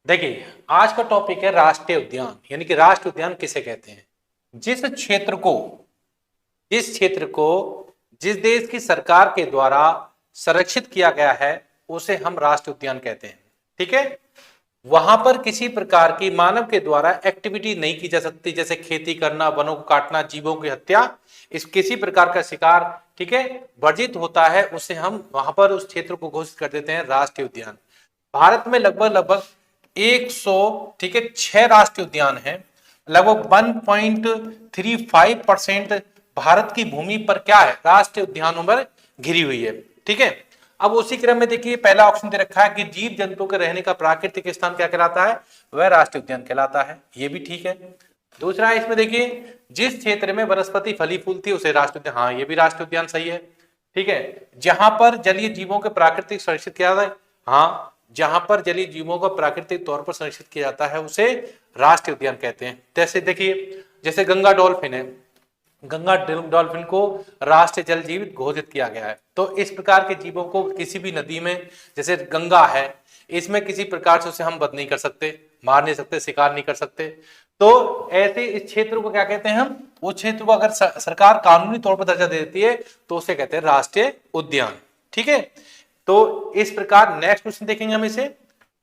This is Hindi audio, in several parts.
देखिए, आज का टॉपिक है राष्ट्रीय उद्यान, यानी कि राष्ट्रीय उद्यान किसे कहते हैं। जिस क्षेत्र को जिस देश की सरकार के द्वारा संरक्षित किया गया है उसे हम राष्ट्रीय उद्यान कहते हैं। ठीक है, वहां पर किसी प्रकार की मानव के द्वारा एक्टिविटी नहीं की जा सकती, जैसे खेती करना, वनों को काटना, जीवों की हत्या, इस किसी प्रकार का शिकार, ठीक है, वर्जित होता है, उसे हम वहां पर उस क्षेत्र को घोषित कर देते हैं राष्ट्रीय उद्यान। भारत में लगभग 100, ठीक है, 6 राष्ट्रीय उद्यान हैं। लगभग 1.35% भारत की भूमि पर क्या है, राष्ट्रीय उद्यानों पर घिरी हुई है। ठीक है, अब उसी क्रम में देखिए पहला ऑप्शन दे रखा है कि जीव जंतु के रहने का प्राकृतिक स्थान क्या कहलाता है, वह राष्ट्रीय उद्यान कहलाता है। ये भी ठीक है। दूसरा इसमें देखिए जिस क्षेत्र में वनस्पति फली फूलती है उसे राष्ट्रीय उद्यान, हाँ ये भी राष्ट्रीय उद्यान सही है। ठीक है, जहां पर जलीय जीवों के प्राकृतिक संरक्षित किया जाता है, हाँ जहां पर जलीय जीवों को प्राकृतिक तौर पर संरक्षित किया जाता है उसे राष्ट्रीय उद्यान कहते हैं। जैसे देखिए, जैसे गंगा डॉल्फिन है, गंगा डॉल्फिन को राष्ट्रीय जल जीव घोषित किया गया है। तो इस प्रकार के जीवों को किसी भी नदी में, जैसे गंगा है, इसमें किसी प्रकार से उसे हम वध नहीं कर सकते, मार नहीं सकते, शिकार नहीं कर सकते। तो ऐसे इस क्षेत्र को क्या कहते हैं हम, उस क्षेत्र को अगर सरकार कानूनी तौर पर दर्जा दे देती है तो उसे कहते हैं राष्ट्रीय उद्यान। ठीक है, तो इस प्रकार नेक्स्ट क्वेश्चन देखेंगे हम इसे।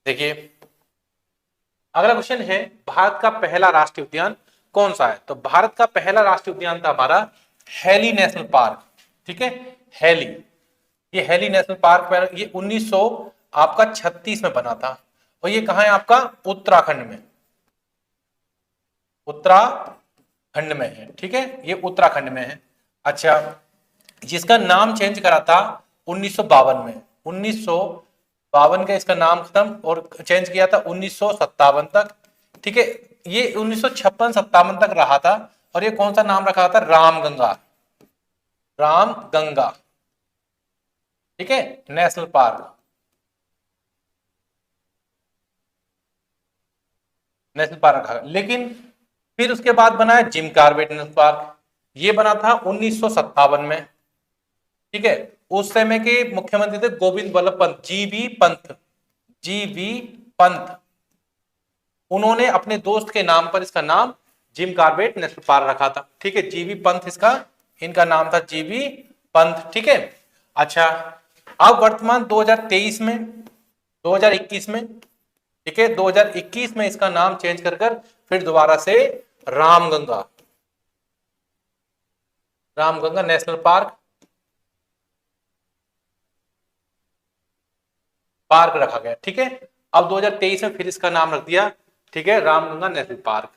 देखिए अगला क्वेश्चन है, भारत का पहला राष्ट्रीय उद्यान कौन सा है। तो भारत का पहला राष्ट्रीय उद्यान था हमारा हैली नेशनल पार्क। ठीक है, हैली, ये हैली नेशनल पार्क ये 1936 में बना था और ये कहां है आपका, उत्तराखंड में, उत्तराखंड में है। ठीक है, ये उत्तराखंड में है। अच्छा, जिसका नाम चेंज करा था 1952 में, 1952 का इसका नाम खत्म और चेंज किया था 1957 तक। ठीक है, ये 1956-57 तक रहा था और ये कौन सा नाम रखा था, रामगंगा, रामगंगा, ठीक है, नेशनल पार्क, नेशनल पार्क रखा। लेकिन फिर उसके बाद बना है जिम कॉर्बेट नेशनल पार्क, ये बना था 1957 में। ठीक है, उस समय के मुख्यमंत्री थे गोविंद बल्लभ पंत, जीबी पंत। उन्होंने अपने दोस्त के नाम पर इसका नाम जिम कॉर्बेट नेशनल पार्क रखा था। ठीक है, जीबी पंत इनका नाम था, जीबी पंत। ठीक है, अच्छा, अब वर्तमान 2023 में, 2021 में, ठीक है, 2021 में इसका नाम चेंज कर फिर दोबारा से रामगंगा नेशनल पार्क रखा गया। ठीक है, अब 2023 में फिर इसका नाम रख दिया, ठीक है, रामगंगा नेशनल पार्क।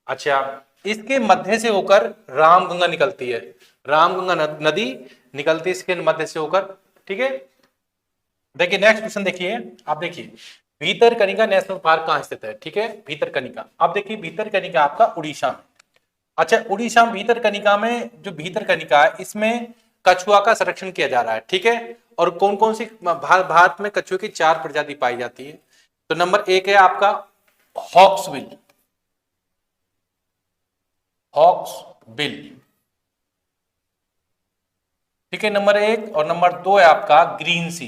अच्छा, इसके मध्य से होकर रामगंगा निकलती है, रामगंगा नदी निकलती है इसके मध्य से होकर। ठीक है, देखिए नेक्स्ट क्वेश्चन देखिए, आप देखिए भीतरकनिका नेशनल पार्क कहां स्थित है। ठीक है, भीतरकनिका, आप देखिए भीतरकनिका आपका उड़ीसा में। अच्छा, उड़ीसा में भीतरकनिका में, जो भीतरकनिका है इसमें कछुआ का संरक्षण किया जा रहा है। ठीक है, और कौन कौन सी, भारत में कछुए की 4 प्रजाति पाई जाती है। तो नंबर 1 है आपका हॉक्सबिल, ठीक है, नंबर 1। और नंबर 2 है आपका ग्रीन सी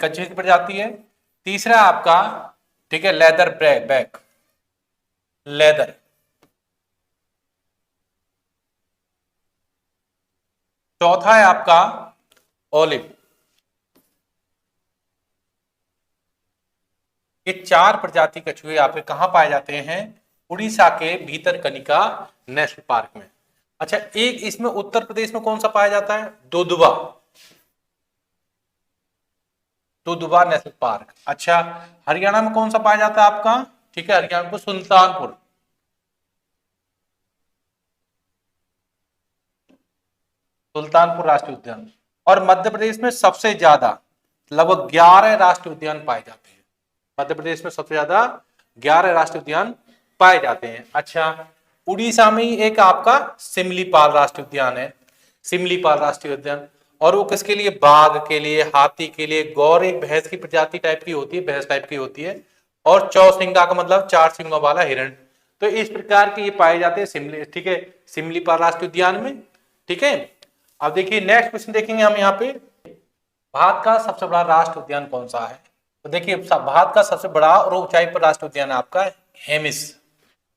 कछुए की प्रजाति है। तीसरा आपका, ठीक है, लेदर बैक, लेदर। चौथा है आपका ओलिव। ये 4 प्रजाति कछुए आपके कहां पाए जाते हैं, उड़ीसा के भीतरकनिका नेशनल पार्क में। अच्छा, एक इसमें उत्तर प्रदेश में कौन सा पाया जाता है, दुधवा नेशनल पार्क। अच्छा, हरियाणा में कौन सा पाया जाता है आपका, ठीक है, हरियाणा को सुल्तानपुर राष्ट्रीय उद्यान। और मध्य प्रदेश में सबसे ज्यादा लगभग 11 राष्ट्रीय उद्यान पाए जाते हैं। मध्य प्रदेश में सबसे ज्यादा 11 राष्ट्रीय उद्यान पाए जाते हैं। अच्छा, उड़ीसा में ही एक आपका सिमलीपाल राष्ट्रीय उद्यान है, सिमलीपाल राष्ट्रीय उद्यान। और वो किसके लिए, बाघ के लिए, हाथी के लिए, गौर एक भैंस की प्रजाति टाइप की होती है, भैंस टाइप की होती है, और चौसिंगा का मतलब 4 सिंगों वाला हिरण। तो इस प्रकार के ये पाए जाते हैं ठीक है, सिमलीपाल राष्ट्रीय उद्यान में। ठीक है, अब देखिए नेक्स्ट क्वेश्चन देखेंगे हम यहाँ पे, भारत का सबसे बड़ा राष्ट्रीय उद्यान कौन सा है। तो देखिए भारत का सबसे बड़ा और ऊंचाई पर राष्ट्रीय उद्यान है आपका हेमिस।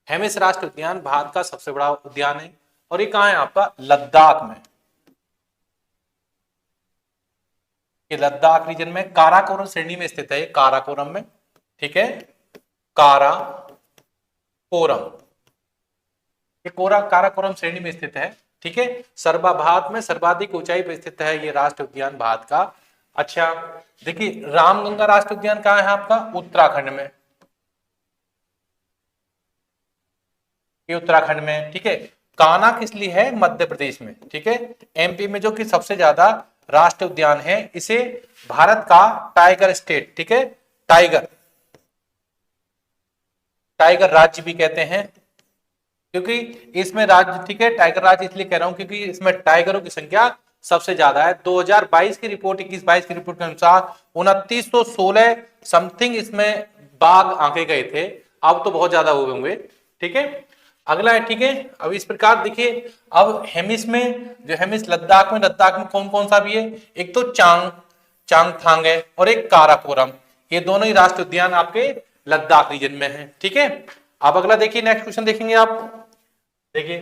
हेमिस राष्ट्रीय उद्यान भारत का सबसे बड़ा उद्यान है और ये कहाँ है आपका लद्दाख में। ये लद्दाख रीजन में काराकोरम श्रेणी में स्थित है, काराकोरम में, ठीक है, काराकोरम, ये काराकोरम श्रेणी में स्थित है, ठीक है। भारत में सर्वाधिक ऊंचाई पर स्थित है ये राष्ट्रीय उद्यान भारत का। अच्छा देखिए रामगंगा राष्ट्रीय उद्यान कहाँ है आपका उत्तराखंड में, ये उत्तराखंड में, ठीक है। कान्हा किस लिए है मध्य प्रदेश में, ठीक है। एमपी में जो कि सबसे ज्यादा राष्ट्रीय उद्यान है, इसे भारत का टाइगर स्टेट, ठीक है, टाइगर राज्य भी कहते हैं, क्योंकि इसमें राज्य, ठीक है, टाइगर राज्य इसलिए कह रहा हूं क्योंकि इसमें टाइगरों की संख्या सबसे ज्यादा है। 2022 की रिपोर्ट, 21-22 की रिपोर्ट के अनुसार 2916 समथिंग इसमें बाघ आंके गए थे, अब तो बहुत ज्यादा हुए होंगे, ठीक है। अगला है, ठीक है, अब इस प्रकार देखिए, अब हेमिस में, जो हेमिस लद्दाख में कौन कौन सा भी है, एक तो चांगथांग है और एक काराकोरम, ये दोनों ही राष्ट्रीय उद्यान आपके लद्दाख रीजन में है, ठीक है। अब अगला देखिए, नेक्स्ट क्वेश्चन देखेंगे आप, देखिए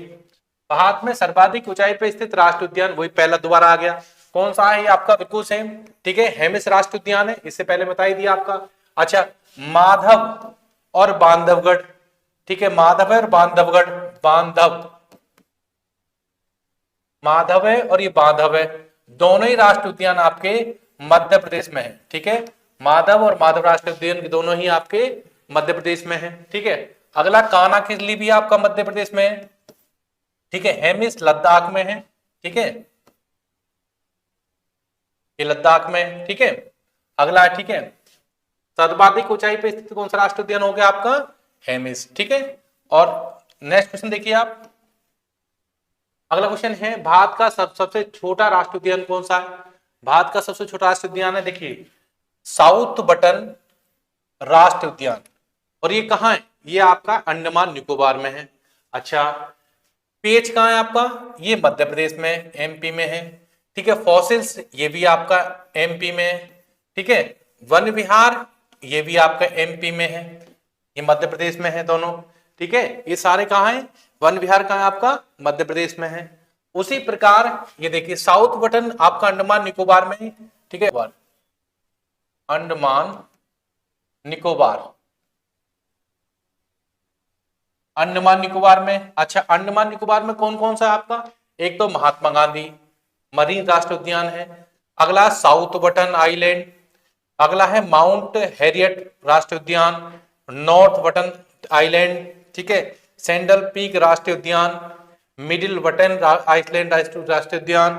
भारत में सर्वाधिक ऊंचाई पर स्थित राष्ट्रीय उद्यान, वही पहला दोबारा आ गया, कौन सा है, ये आपका बिल्कुल सेम, ठीक है, हेमिस राष्ट्रीय उद्यान है, इससे पहले बता ही दिया आपका। अच्छा माधव और बांधवगढ़, ठीक है, माधव है और बांधवगढ़, माधव है और ये बांधव है, दोनों ही राष्ट्रीय उद्यान आपके मध्य प्रदेश में है, ठीक है। माधव और माधव राष्ट्रीय उद्यान दोनों ही आपके मध्य प्रदेश में है, ठीक है। अगला कान्हा के लिए भी आपका मध्य प्रदेश में है, ठीक है, हेमिस लद्दाख में है, ठीक है, ये लद्दाख में, ठीक है। अगला, ठीक है, सर्वाधिक ऊंचाई पर स्थित कौन सा राष्ट्रीय उद्यान हो गया आपका हेमिस, ठीक है। और नेक्स्ट क्वेश्चन देखिए आप, अगला क्वेश्चन है भारत का सबसे छोटा राष्ट्रीय उद्यान कौन सा है। भारत का सबसे छोटा राष्ट्रीय उद्यान है, देखिए साउथ बटन राष्ट्रीय उद्यान, और ये कहाँ है, ये आपका अंडमान निकोबार में है। अच्छा पेच कहाँ है आपका, ये मध्य प्रदेश में, एमपी में है, ठीक है। फॉसिल्स ये भी आपका एमपी में है, ठीक है। वन विहार ये भी आपका एमपी में है, ये मध्य प्रदेश में है दोनों, ठीक है। ये सारे कहाँ हैं, वन विहार कहाँ है आपका मध्य प्रदेश में है। उसी प्रकार ये देखिए साउथ बटन आपका अंडमान निकोबार में, ठीक है, अंडमान निकोबार, अंडमान निकोबार में। अच्छा अंडमान निकोबार में कौन कौन सा आपका, एक तो महात्मा गांधी मरीन राष्ट्रीय उद्यान है, अगला साउथ बटन आइलैंड, अगला है माउंट हैरियट राष्ट्रीय उद्यान, नॉर्थ बटन आइलैंड, ठीक है, सैंडल पीक राष्ट्रीय उद्यान, मिडिल बटन आइलैंड राष्ट्रीय उद्यान,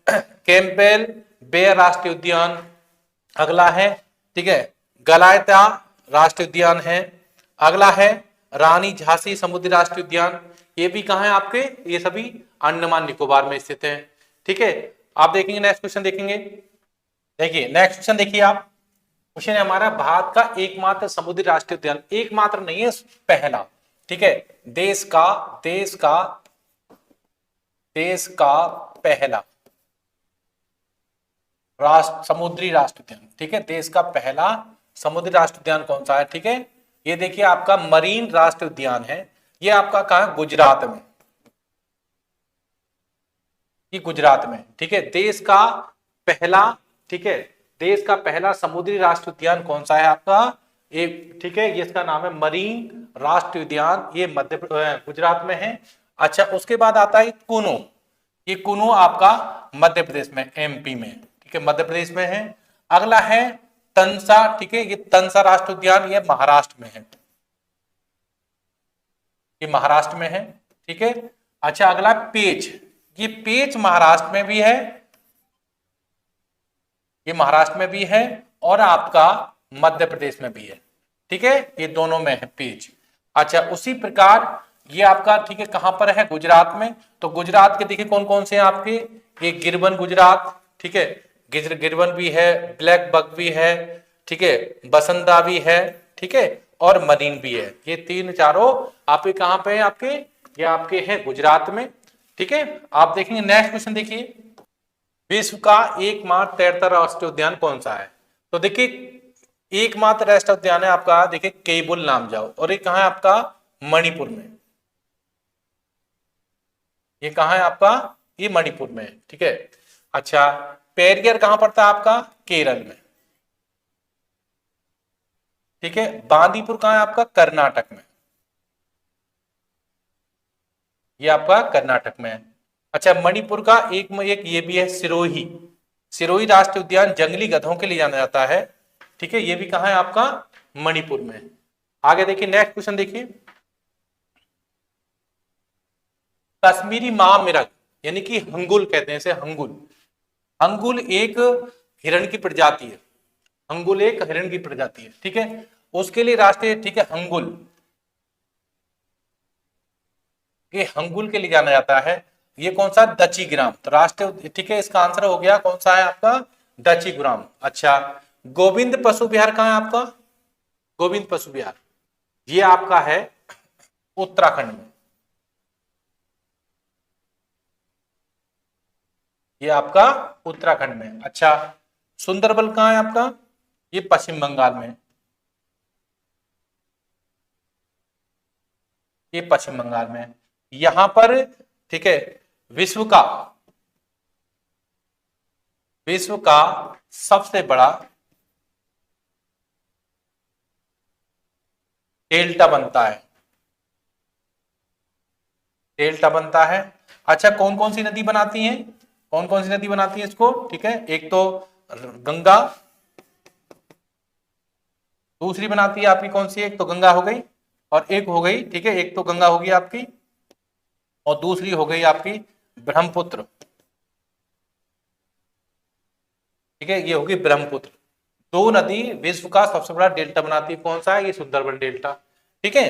कैंपबेल बे राष्ट्रीय उद्यान, अगला है, ठीक है, गलायता राष्ट्रीय उद्यान है, अगला है रानी झांसी समुद्री राष्ट्रीय उद्यान, ये भी कहाँ है आपके, ये सभी अंडमान निकोबार में स्थित है, ठीक है। आप देखेंगे नेक्स्ट क्वेश्चन देखेंगे, देखिए नेक्स्ट क्वेश्चन देखिए आप, क्वेश्चन है हमारा भारत का एकमात्र समुद्री राष्ट्रीय उद्यान, एकमात्र नहीं है पहला, ठीक है, देश का पहला समुद्री राष्ट्रीय उद्यान, ठीक है, देश का पहला समुद्री राष्ट्रीय उद्यान कौन सा है, ठीक है, ये देखिए आपका मरीन राष्ट्रीय उद्यान है, ये आपका कहा गुजरात में, ये गुजरात में, ठीक है। देश का पहला, ठीक है, देश का पहला समुद्री राष्ट्रीय उद्यान कौन सा है आपका, एक, ठीक है, ये इसका नाम है मरीन राष्ट्रीय उद्यान, ये गुजरात में है। अच्छा उसके बाद आता है कुनु, ये कुनु आपका मध्य प्रदेश में, एमपी में, ठीक है, मध्य प्रदेश में है। अगला है तंसा, ठीक है, ये तंसा राष्ट्रीय उद्यान, ये महाराष्ट्र में है, ये महाराष्ट्र में है, ठीक है। अच्छा अगला पेच, ये पेच महाराष्ट्र में भी है, ये महाराष्ट्र में भी है और आपका मध्य प्रदेश में भी है, ठीक है, ये दोनों में है पेच। अच्छा उसी प्रकार ये आपका, ठीक है, कहां पर है, गुजरात में, तो गुजरात के देखिए कौन कौन से हैं आपके, ये गिरवन गुजरात, ठीक है, गिरवन भी है, ब्लैक बक भी है, ठीक है, बसंता भी है, ठीक है, और मरीन भी है, ये तीन चारों आपके कहां पे है आपके, ये आपके हैं गुजरात में, ठीक है। आप देखेंगे नेक्स्ट क्वेश्चन देखिए, विश्व का एकमात्र तैरता राष्ट्रीय उद्यान कौन सा है, तो देखिए एकमात्र राष्ट्रीय उद्यान है आपका, देखिए केबुल लामजाओ, और ये कहाँ है आपका, मणिपुर में। ये कहाँ है आपका, ये मणिपुर में है, ठीक है। अच्छा, पेरियर कहाँ पड़ता है आपका, केरल में, ठीक है। बांदीपुर कहाँ है आपका, कर्नाटक में, ये आपका कर्नाटक में है। अच्छा, मणिपुर का एक ये भी है सिरोही, सिरोही राष्ट्रीय उद्यान जंगली गधों के लिए जाना जाता है, ठीक है। ये भी कहाँ है आपका, मणिपुर में। आगे देखिए, नेक्स्ट क्वेश्चन देखिए, कश्मीरी माँ मिरग यानी कि हंगुल कहते हैं इसे, हंगुल। हंगुल एक हिरण की प्रजाति है, हंगुल एक हिरण की प्रजाति है, ठीक है। उसके लिए राष्ट्रीय, ठीक है, हंगुल, ये हंगुल के लिए जाना जाता है। ये कौन सा, दची ग्राम, तो राष्ट्रीय, ठीक है। इसका आंसर हो गया कौन सा है आपका, दची ग्राम। अच्छा, गोविंद पशु विहार कहाँ है आपका, गोविंद पशु विहार, ये आपका है उत्तराखंड में, ये आपका उत्तराखंड में। अच्छा, सुंदरबन कहाँ है आपका, ये पश्चिम बंगाल में, ये पश्चिम बंगाल में। यहां पर, ठीक है, विश्व का विश्व का सबसे बड़ा डेल्टा बनता है, डेल्टा बनता है। अच्छा, कौन कौन सी नदी बनाती है, कौन कौन सी नदी बनाती है इसको, ठीक है। एक तो गंगा, दूसरी बनाती है आपकी कौन सी, एक तो गंगा हो गई, और एक हो गई, ठीक है, एक तो गंगा होगी आपकी, और दूसरी हो गई आपकी ब्रह्मपुत्र, ठीक है, ये होगी ब्रह्मपुत्र। दो नदी विश्व का सबसे बड़ा डेल्टा बनाती है, कौन सा है, ये सुंदरबन डेल्टा, ठीक है,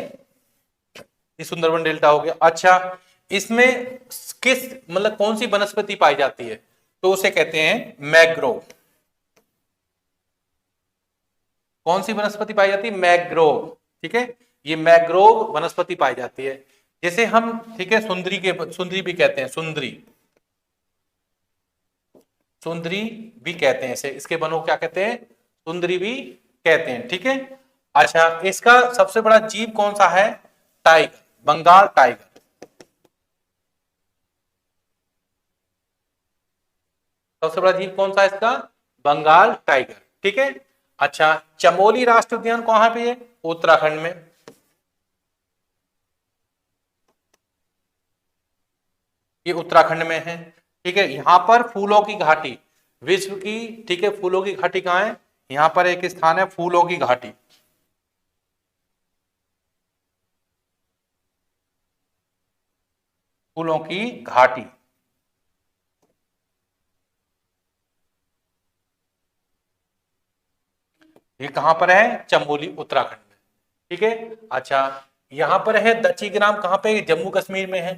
ये सुंदरबन डेल्टा हो गया। अच्छा, इसमें किस, मतलब कौन सी वनस्पति पाई जाती है, तो उसे कहते हैं मैग्रोव। कौन सी वनस्पति पाई जाती है, मैग्रोव, ठीक है, ये मैग्रोव वनस्पति पाई जाती है। जैसे हम, ठीक है, सुंदरी भी कहते हैं, सुंदरी, सुंदरी भी कहते हैं इसे, इसके वनों को क्या कहते हैं, सुंदरी भी कहते हैं, ठीक है। अच्छा, इसका सबसे बड़ा जीव कौन सा है, टाइगर, बंगाल टाइगर, सबसे बड़ा जीव कौन सा है इसका, बंगाल टाइगर, ठीक है। अच्छा, चमोली राष्ट्रीय उद्यान कहां पे है, उत्तराखंड में, ये उत्तराखंड में है, ठीक है। यहां पर फूलों की घाटी, विश्व की, ठीक है, फूलों की घाटी कहां है, यहां पर एक स्थान है फूलों की घाटी, फूलों की घाटी, ये कहां पर है, चमोली उत्तराखंड में, ठीक है। अच्छा, यहां पर है दची ग्राम, कहां पे, जम्मू कश्मीर में है।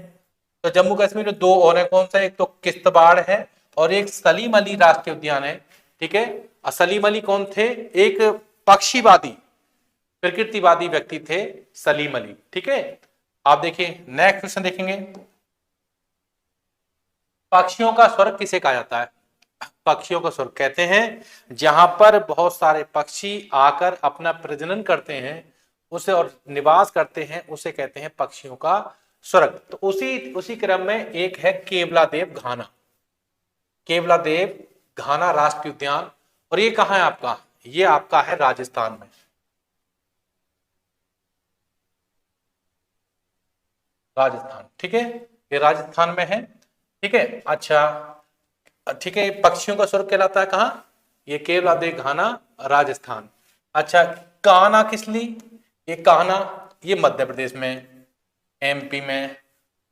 तो जम्मू कश्मीर में दो और है, कौन सा, एक तो किश्तवाड़ है, और एक सलीम अली राष्ट्रीय उद्यान है, ठीक है। और सलीम अली कौन थे, एक पक्षीवादी, प्रकृतिवादी व्यक्ति थे सलीम अली, ठीक है। आप देखिए, नेक्स्ट क्वेश्चन देखेंगे, पक्षियों का स्वर्ग किसे कहा जाता है, पक्षियों का स्वर्ग कहते हैं जहां पर बहुत सारे पक्षी आकर अपना प्रजनन करते हैं, उसे और निवास करते हैं, उसे कहते हैं पक्षियों का स्वर्ग। तो उसी उसी क्रम में एक है केवलादेव घाना, केवलादेव घाना राष्ट्रीय उद्यान, और ये कहाँ है आपका, ये आपका है राजस्थान में, राजस्थान, ठीक है, ये राजस्थान में है, ठीक है। अच्छा, ठीक है, पक्षियों का स्वर्ग कहलाता है कहाँ, ये केवलादेव घाना राजस्थान। अच्छा, कान्हा किस लिए, ये कान्हा, ये मध्य प्रदेश में, एमपी में।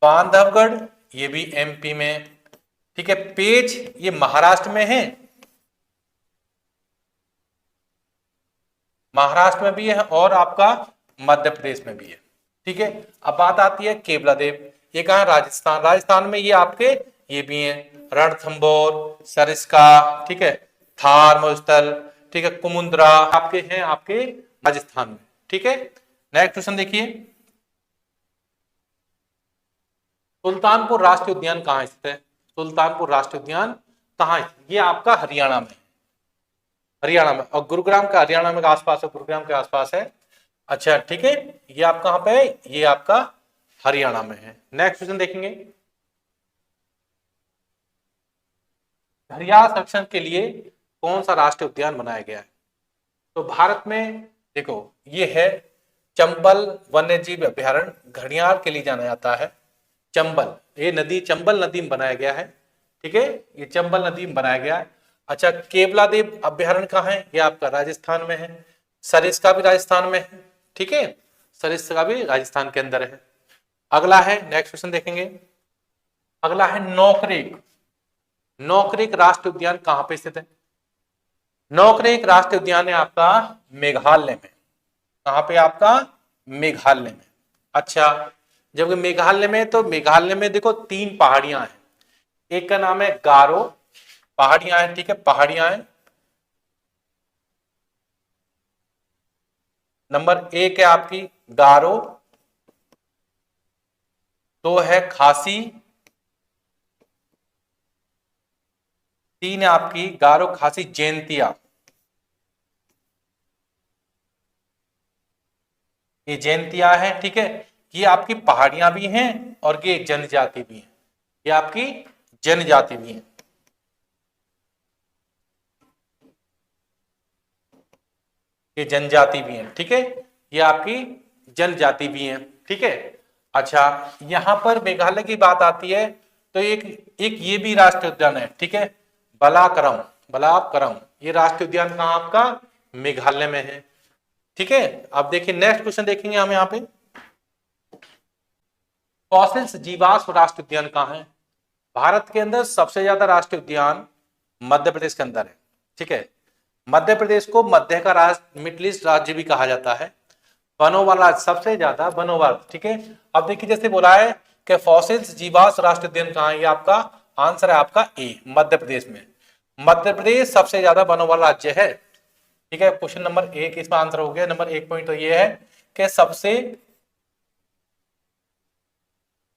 बांधवगढ़, ये भी एमपी में, ठीक है। पेच, ये महाराष्ट्र में है, महाराष्ट्र में भी है, और आपका मध्य प्रदेश में भी है, ठीक है। अब बात आती है केवलादेव, ये कहा, राजस्थान, राजस्थान में ये आपके, ये भी है रणथंभौर, सरिस्का, ठीक है, थार मरुस्थल, ठीक है, कुमुद्रा, आपके हैं आपके राजस्थान में, ठीक है। नेक्स्ट क्वेश्चन देखिए, सुल्तानपुर राष्ट्रीय उद्यान कहाँ स्थित है, सुल्तानपुर राष्ट्रीय उद्यान कहाँ स्थित, ये आपका हरियाणा में, हरियाणा में, और गुरुग्राम का हरियाणा में आसपास है, गुरुग्राम के आसपास है। अच्छा ठीक है, ये आप कहां पे है, ये आपका हरियाणा में है। नेक्स्ट क्वेश्चन देखेंगे, घड़ियाल संरक्षण के लिए कौन सा राष्ट्रीय उद्यान बनाया गया है? तो भारत में देखो, ये है चंबल वन्यजीव अभ्यारण्य, घड़ियाल के लिए जाना जाता है। चंबल, ये नदी चंबल नदी में बनाया गया है, ठीक है, ये चंबल नदी में बनाया गया है। अच्छा, केवलादेव अभ्यारण्य कहाँ है? ये आपका राजस्थान में है। सरिस्का भी राजस्थान में है, ठीक है, सरिस्का भी राजस्थान के अंदर है। अगला है, नेक्स्ट क्वेश्चन देखेंगे, अगला है नौकरेक। नौकरेक राष्ट्रीय उद्यान कहां पे स्थित है? नौकरेक राष्ट्रीय उद्यान है आपका मेघालय में। कहां पे? आपका मेघालय में। अच्छा, जबकि मेघालय में, तो मेघालय में देखो 3 पहाड़ियां हैं। एक का नाम है गारो पहाड़ियां हैं, ठीक है, पहाड़ियां हैं। नंबर 1 है आपकी गारो, 2 है खासी, 3 है आपकी गारो खासी जैंतिया। ये जैंतिया है, ठीक है, ये आपकी पहाड़ियां भी हैं और ये जनजाति भी है, ये आपकी जनजाति भी है। ये जनजाति भी है, ठीक है, ये आपकी जनजाति भी है, ठीक है। अच्छा, यहां पर मेघालय की बात आती है तो एक एक ये भी राष्ट्रीय उद्यान है, ठीक है, बलाकरम, बलाकरम, ये राष्ट्रीय उद्यान कहां आपका? मेघालय में है, ठीक है। अब देखिए नेक्स्ट क्वेश्चन देखेंगे हम यहाँ पे, फॉसिल्स जीवाश्म राष्ट्रीय उद्यान कहां है? भारत के अंदर सबसे ज्यादा राष्ट्रीय उद्यान मध्य प्रदेश के अंदर है, ठीक है। मध्य प्रदेश को मध्य का राज्य, मिडिल ईस्ट राज्य भी कहा जाता है। वनों वाला सबसे ज्यादा वनों वाला, ठीक है। अब देखिए जैसे बोला है कि फॉसिल्स जीवाश्म राष्ट्रीय उद्यान कहां है, ये आपका आंसर है आपका ए, मध्य प्रदेश में। मध्य प्रदेश सबसे ज्यादा वनों वाला राज्य है, ठीक है। क्वेश्चन नंबर 1 इसमें आंसर हो गया। नंबर 1 पॉइंट तो ये है कि सबसे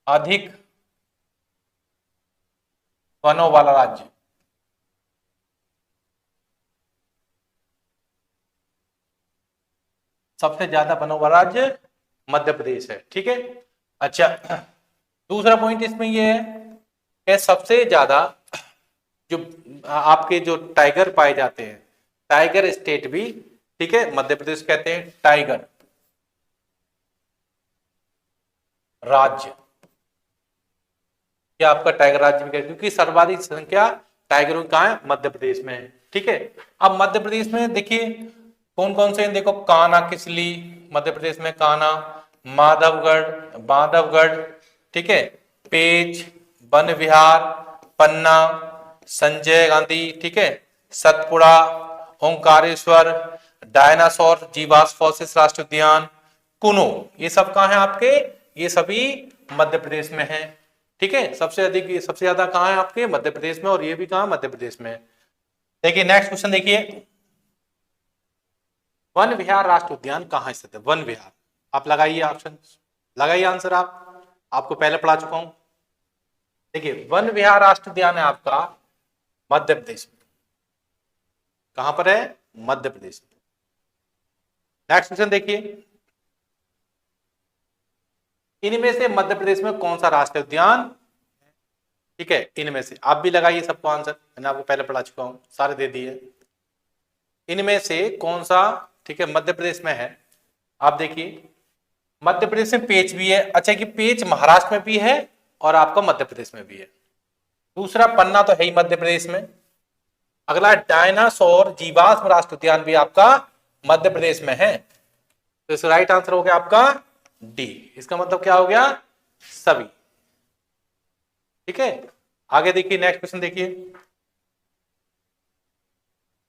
अधिक वनों वाला राज्य, सबसे ज्यादा वनों वाला राज्य मध्य प्रदेश है, ठीक है। अच्छा, दूसरा पॉइंट इसमें ये है कि सबसे ज्यादा जो आपके जो टाइगर पाए जाते हैं, टाइगर स्टेट भी, ठीक है, मध्य प्रदेश कहते हैं टाइगर राज्य, क्या आपका टाइगर राज्य भी कहते हैं, क्योंकि सर्वाधिक संख्या टाइगरों की कहां है? मध्य प्रदेश में है, ठीक है। अब मध्य प्रदेश में देखिए कौन कौन से हैं, देखो कान्हा किसली मध्य प्रदेश में, कान्हा, माधवगढ़, बांधवगढ़, ठीक है, पेच, वन विहार, पन्ना, संजय गांधी, ठीक है, सतपुड़ा, ओंकारेश्वर, डायनासोर जीवाश्म फॉसिल्स राष्ट्रीय उद्यान, कुनो, ये सब कहां है आपके? ये सभी मध्य प्रदेश में है, ठीक है। सबसे अधिक, सबसे ज्यादा कहां है आपके? मध्य प्रदेश में, और ये भी कहां? मध्य प्रदेश में। देखिए नेक्स्ट क्वेश्चन देखिए, वन विहार राष्ट्रीय उद्यान कहां स्थित है? वन विहार, आप लगाइए ऑप्शन, लगाइए आंसर, आप आपको पहले पढ़ा चुका हूं। देखिए वन विहार राष्ट्रीय उद्यान है आपका मध्य प्रदेश में। कहां पर है? मध्य प्रदेश में। नेक्स्ट क्वेश्चन देखिए, इनमें से मध्य प्रदेश में कौन सा राष्ट्रीय उद्यान, ठीक है, इनमें से, आप भी लगाइए सबको आंसर, मैंने आपको पहले पढ़ा चुका हूं, सारे दे दिए। इनमें से कौन सा, ठीक है, मध्य प्रदेश में है? आप देखिए मध्य प्रदेश में पेच भी है, अच्छा कि पेच महाराष्ट्र में भी है और आपका मध्य प्रदेश में भी है। दूसरा पन्ना तो है ही मध्य प्रदेश में। अगला डायनासोर जीवाश्म राष्ट्रीय उद्यान भी आपका मध्य प्रदेश में है, तो इसका राइट आंसर हो गया आपका डी। इसका मतलब क्या हो गया? सभी, ठीक है। आगे देखिए नेक्स्ट क्वेश्चन देखिए,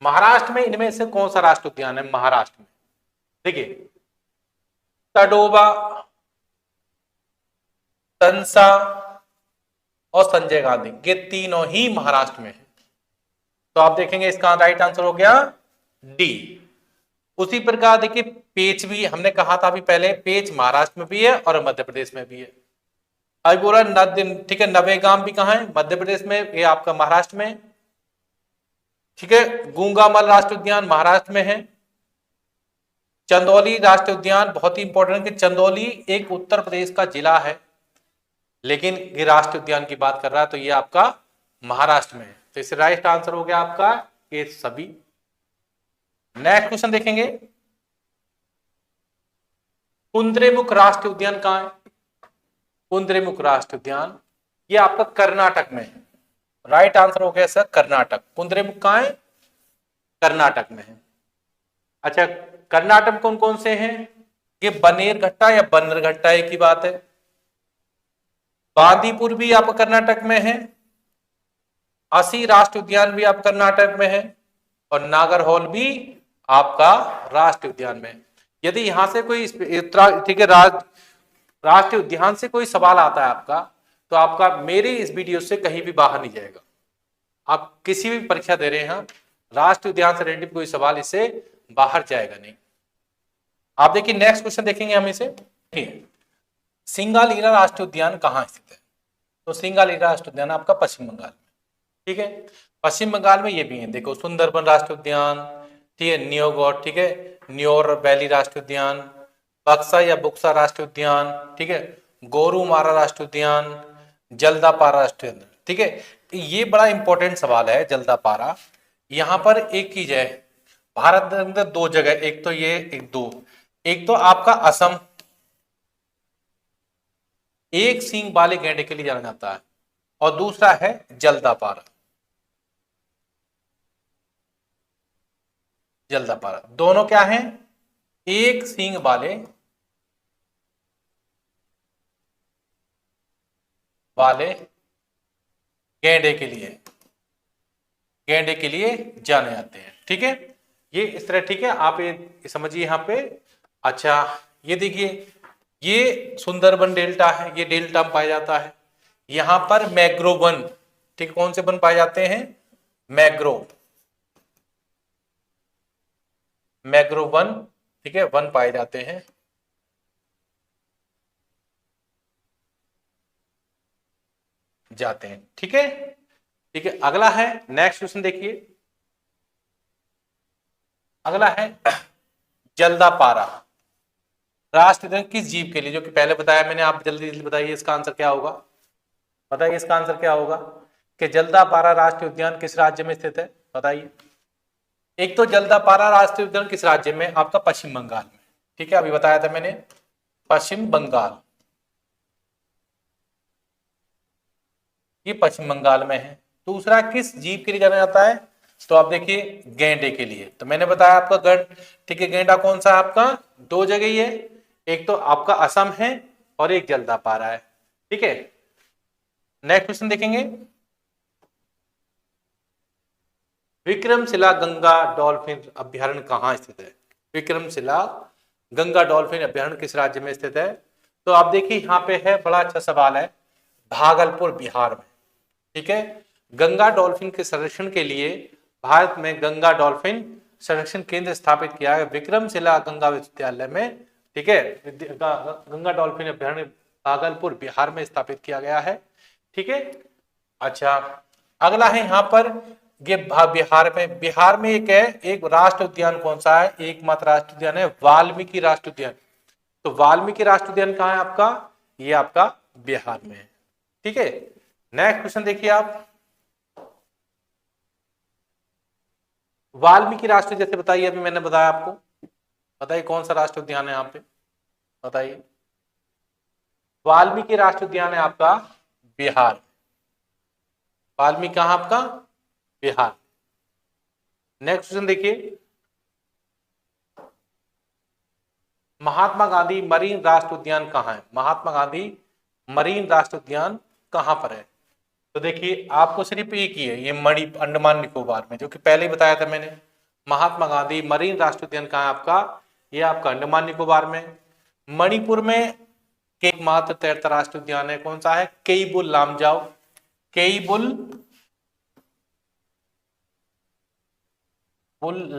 महाराष्ट्र में इनमें से कौन सा राष्ट्रीय उद्यान है? महाराष्ट्र में देखिए तडोबा, तंसा और संजय गांधी, ये तीनों ही महाराष्ट्र में है, तो आप देखेंगे इसका राइट आंसर हो गया डी। उसी प्रकार देखिए पेच भी, हमने कहा था अभी पहले, पेच महाराष्ट्र में भी है और मध्य प्रदेश में भी है। अभी बोला ठीक है, नवेगाम भी कहां है? मध्य प्रदेश में, ये आपका महाराष्ट्र में, ठीक है, गूंगामल राष्ट्रीय उद्यान महाराष्ट्र में है। चंदौली राष्ट्रीय उद्यान बहुत ही इंपॉर्टेंट है कि चंदौली एक उत्तर प्रदेश का जिला है, लेकिन ये राष्ट्रीय उद्यान की बात कर रहा है तो ये आपका महाराष्ट्र में है। तो इससे राइट आंसर हो गया आपका ये सभी। नेक्स्ट क्वेश्चन देखेंगे, कुद्रेमुख राष्ट्रीय उद्यान कहां है? कुद्रेमुख राष्ट्रीय उद्यान ये आपका कर्नाटक में है। राइट आंसर हो गया सर कर्नाटक। कुद्रेमुख कहां है? कर्नाटक में है। अच्छा, कर्नाटक में कौन कौन से हैं? ये बनेरघट्टा या बन्नरघट्टा एक ही बात है। बांदीपुर भी आपका कर्नाटक में है। असी राष्ट्रीय उद्यान भी आप कर्नाटक में है और नागरहोल भी आपका राष्ट्रीय उद्यान में है। यदि यहां से कोई ठीक है राष्ट्रीय उद्यान से कोई सवाल आता है आपका, तो आपका मेरे इस वीडियो से कहीं भी बाहर नहीं जाएगा। आप किसी भी परीक्षा दे रहे हैं, राष्ट्रीय उद्यान से रिलेटेड कोई सवाल इससे बाहर जाएगा नहीं। आप देखिए नेक्स्ट क्वेश्चन देखेंगे हम इसे। सिंगालीला राष्ट्रीय उद्यान कहाँ स्थित है? तो सिंगालीला राष्ट्रीय उद्यान आपका पश्चिम बंगाल में। ठीक है, पश्चिम बंगाल में ये भी है, देखो सुंदरबन राष्ट्रीय उद्यान, ठीक है, न्योगौर, ठीक है, न्योर वैली राष्ट्रीय उद्यान, बक्सा या बुक्सा राष्ट्रीय उद्यान, ठीक है, गोरुमारा राष्ट्रीय उद्यान, जल्दापारा राष्ट्रीय उद्यान। ठीक है, ये बड़ा इंपॉर्टेंट सवाल है जल्दापारा। यहां पर एक चीज है, भारत के अंदर दो जगह, एक तो ये एक तो आपका असम एक सींग वाले गैंडे के लिए जाना जाता है, और दूसरा है जल्दापारा। जल्दापारा दोनों क्या हैं? एक सींग वाले गैंडे के लिए जाने जाते हैं। ठीक है, ये इस तरह। ठीक है, आप ये समझिए यहां पे। अच्छा, ये देखिए, ये सुंदरबन डेल्टा है, ये डेल्टा में पाया जाता है। यहां पर मैग्रोव वन, ठीक, कौन से वन पाए जाते हैं? मैग्रोव वन, ठीक है, वन पाए जाते हैं। ठीक है, ठीक है। अगला है, नेक्स्ट क्वेश्चन देखिए। अगला है जल्दापारा राष्ट्रीय उद्यान किस जीव के लिए? जो कि पहले बताया मैंने, आप जल्दी जल्दी बताइए इसका आंसर क्या होगा। बताइए इसका आंसर क्या होगा कि जल्दापारा राष्ट्रीय उद्यान किस राज्य में स्थित है? बताइए। एक तो जल्दापारा राष्ट्रीय उद्यान किस राज्य में? आपका पश्चिम बंगाल में। ठीक है, अभी बताया था मैंने, पश्चिम बंगाल, ये पश्चिम बंगाल में है। दूसरा किस जीव के लिए जाना जाता है? तो आप देखिए गैंडे के लिए। तो मैंने बताया आपका ठीक है, गैंडा कौन सा है आपका? दो जगह ही है, एक तो आपका असम है और एक जल्दापारा है। ठीक है, नेक्स्ट क्वेश्चन देखेंगे। विक्रमशिला गंगा डॉल्फिन अभ्यारण्य कहाँ स्थित है? विक्रमशिला गंगा डॉल्फिन अभ्यारण्य किस राज्य में स्थित है? तो आप देखिए यहाँ पे है, बड़ा अच्छा सवाल है, भागलपुर बिहार में। ठीक है, गंगा डॉल्फिन के संरक्षण के लिए भारत में गंगा डॉल्फिन संरक्षण केंद्र स्थापित किया है विक्रमशिला गंगा विश्वविद्यालय में। ठीक है, गंगा डॉल्फिन अभ्यारण्य भागलपुर बिहार में स्थापित किया गया है। ठीक है, अच्छा, अगला है यहाँ पर, ये बिहार में एक है, एक राष्ट्रीय उद्यान कौन सा है? एकमात्र राष्ट्रीय उद्यान है वाल्मीकि राष्ट्रीय उद्यान। तो वाल्मीकि राष्ट्रीय उद्यान कहाँ है आपका? ये आपका बिहार में है। ठीक है, नेक्स्ट क्वेश्चन देखिए आप। वाल्मीकि राष्ट्रीय, जैसे बताइए, अभी मैंने बताया आपको, बताइए कौन सा राष्ट्रीय उद्यान है यहाँ पे? बताइए। वाल्मीकि राष्ट्रीय उद्यान है आपका बिहार। वाल्मीकि कहाँ आपका? बिहार। नेक्स्ट क्वेश्चन देखिए, महात्मा गांधी मरीन राष्ट्रीय उद्यान कहाँ है? महात्मा गांधी मरीन राष्ट्रीय उद्यान कहाँ पर है? तो देखिए आपको सिर्फ एक ही है, ये अंडमान निकोबार में, जो कि पहले ही बताया था मैंने। महात्मा गांधी मरीन राष्ट्रीय उद्यान कहाँ है आपका? ये आपका अंडमान निकोबार में। मणिपुर में एकमात्र तैरता राष्ट्रीय उद्यान है, कौन सा है? केईबुल लामजाओ। केईबुल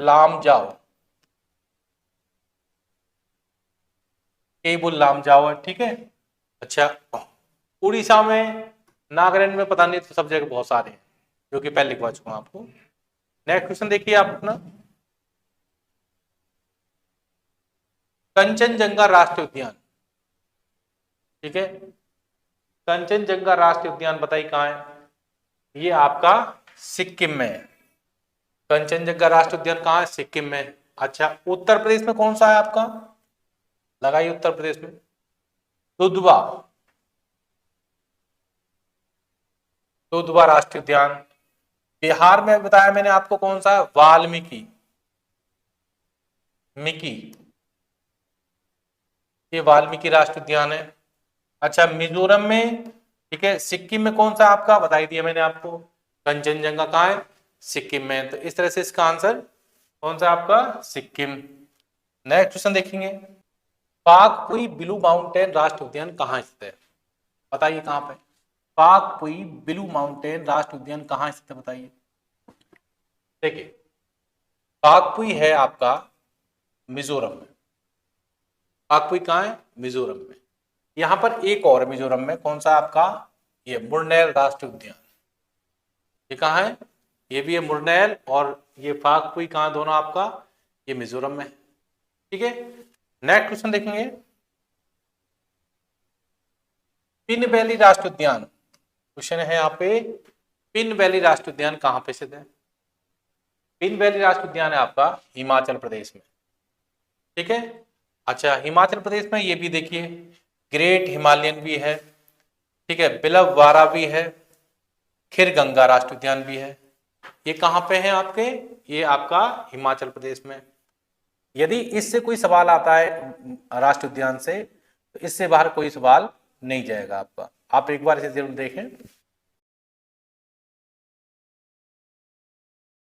लामजाओ, केईबुल लामजाओ है। ठीक है, अच्छा, उड़ीसा में नागालैंड में पता नहीं, तो सब जगह बहुत सारे हैं, जो कि पहले लिखवा चुका हूं आपको। नेक्स्ट क्वेश्चन देखिए आप अपना, कंचनजंगा राष्ट्रीय उद्यान, ठीक है, कंचनजंगा राष्ट्रीय उद्यान बताइए कहाँ है? ये आपका सिक्किम में है। कंचनजंगा राष्ट्रीय उद्यान कहाँ है? सिक्किम में। अच्छा, उत्तर प्रदेश में कौन सा है आपका? लगाइए उत्तर प्रदेश में, दुधवा, दुधवा राष्ट्रीय उद्यान। बिहार में बताया मैंने आपको कौन सा? वाल्मीकि, मिकी, ये वाल्मीकि राष्ट्रीय उद्यान है। अच्छा, मिजोरम में, ठीक है, सिक्किम में कौन सा आपका? बता दिया मैंने आपको, कंचनजंगा कहाँ है? सिक्किम में। तो इस तरह से इसका आंसर कौन सा आपका? सिक्किम। नेक्स्ट क्वेश्चन देखेंगे, पाकपुई ब्लू माउंटेन राष्ट्रीय उद्यान कहाँ स्थित है? बताइए कहाँ पे? पाकपुई ब्लू माउंटेन राष्ट्रीय उद्यान कहाँ स्थित है बताइए। देखिए, पाकपुई है आपका मिजोरम में। पाकपुई कहाँ है? मिजोरम में। यहां पर एक और मिजोरम में, कौन सा आपका? ये मुरनैल राष्ट्रीय उद्यान। ये कहाँ है? ये भी है मुरनैल, और ये पाकपुई कहाँ? दोनों आपका ये मिजोरम में, ठीक है। नेक्स्ट क्वेश्चन देखेंगे, पिन वैली राष्ट्रीय उद्यान। क्वेश्चन है यहाँ पे, पिन वैली राष्ट्रीय उद्यान कहाँ पे स्थित है? पिन वैली राष्ट्रीय उद्यान है आपका हिमाचल प्रदेश में, ठीक है। अच्छा, हिमाचल प्रदेश में ये भी देखिए, ग्रेट हिमालयन भी है, ठीक है, बिलववारा भी है, खीरगंगा राष्ट्रीय उद्यान भी है। ये कहाँ पे है आपके? ये आपका हिमाचल प्रदेश में। यदि इससे कोई सवाल आता है राष्ट्रीय उद्यान से, तो इससे बाहर कोई सवाल नहीं जाएगा आपका। आप एक बार इसे जरूर देखें।